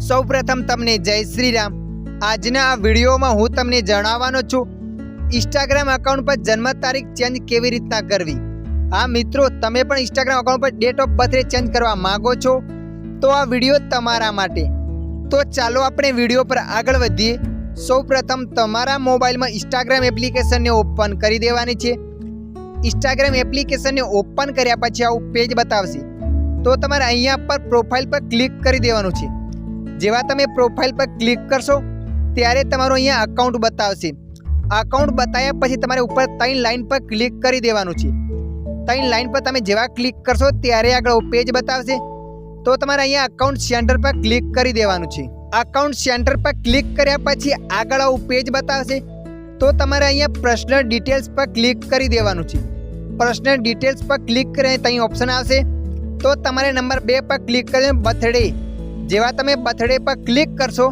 સૌપ્રથમ તમને જય શ્રી રામ। આજના આ વિડીયોમાં હું તમને જણાવવાનો છું ઇન્સ્ટાગ્રામ એકાઉન્ટ પર જન્મ તારીખ ચેન્જ કેવી રીતના કરવી। હા મિત્રો, તમે પણ ઇન્સ્ટાગ્રામ એકાઉન્ટ પર ડેટ ઓફ બર્થ ચેન્જ કરવા માંગો છો તો આ વિડીયો તમારા માટે। તો ચાલો આપણે વિડીયો પર આગળ વધીએ। સૌપ્રથમ તમારા મોબાઈલમાં ઇન્સ્ટાગ્રામ એપ્લિકેશનને ઓપન કરી દેવાની છે। ઇન્સ્ટાગ્રામ એપ્લિકેશનને ઓપન કર્યા પછી આવું પેજ બતાવશે, તો તમારે અહીંયા પર પ્રોફાઇલ પર ક્લિક કરી દેવાનું છે। જેવા તમે પ્રોફાઇલ પર ક્લિક કરશો ત્યારે તમારું અહીંયા અકાઉન્ટ બતાવશે। અકાઉન્ટ બતાવ્યા પછી તમારે ઉપર 3 લાઇન પર ક્લિક કરી દેવાનું છે। 3 લાઇન પર તમે જેવા ક્લિક કરશો ત્યારે આગળ પેજ બતાવશે, તો તમારે અહીંયા અકાઉન્ટ સેન્ટર પર ક્લિક કરી દેવાનું છે। અકાઉન્ટ સેન્ટર પર ક્લિક કર્યા પછી આગળ આવું પેજ બતાવશે, તો તમારે અહીંયા પર્સનલ ડિટેલ્સ પર ક્લિક કરી દેવાનું છે। પર્સનલ ડિટેલ્સ પર ક્લિક કરીને ત્યાં ઓપ્શન આવશે, તો તમારે નંબર 2 પર ક્લિક કરીને બર્થડે, જેવા તમે બર્થડે પર ક્લિક કરશો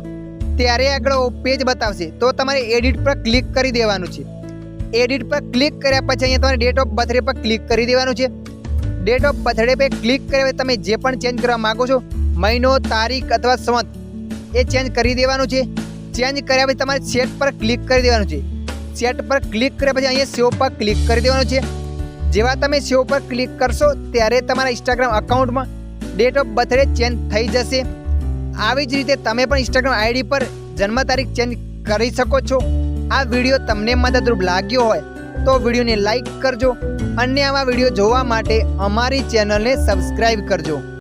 ત્યારે આગળ પેજ બતાવશે, તો તમારે એડિટ પર ક્લિક કરી દેવાનું છે। એડિટ પર ક્લિક કર્યા પછી અહીંયા તમારે ડેટ ઓફ બર્થડે પર ક્લિક કરી દેવાનું છે। ડેટ ઓફ બર્થડે પર ક્લિક કર્યા તમે જે પણ ચેન્જ કરવા માગો છો, મહિનો, તારીખ અથવા સંવત, એ ચેન્જ કરી દેવાનું છે। ચેન્જ કર્યા પછી તમારે સેટ પર ક્લિક કરી દેવાનું છે। સેટ પર ક્લિક કર્યા પછી અહીંયા સેવ પર ક્લિક કરી દેવાનું છે। જેવા તમે સેવ પર ક્લિક કરશો ત્યારે તમારા ઇન્સ્ટાગ્રામ અકાઉન્ટમાં ડેટ ઓફ બર્થડે ચેન્જ થઈ જશે। આવી જ રીતે તમે પણ ઇન્સ્ટાગ્રામ આઈડી પર જન્મ તારીખ ચેન્જ કરી શકો છો। આ વિડીયો તમને મદદરૂપ લાગ્યો હોય તો વિડીયોને લાઈક કરજો અને આવા વિડીયો જોવા માટે અમારી ચેનલને સબસ્ક્રાઈબ કરજો।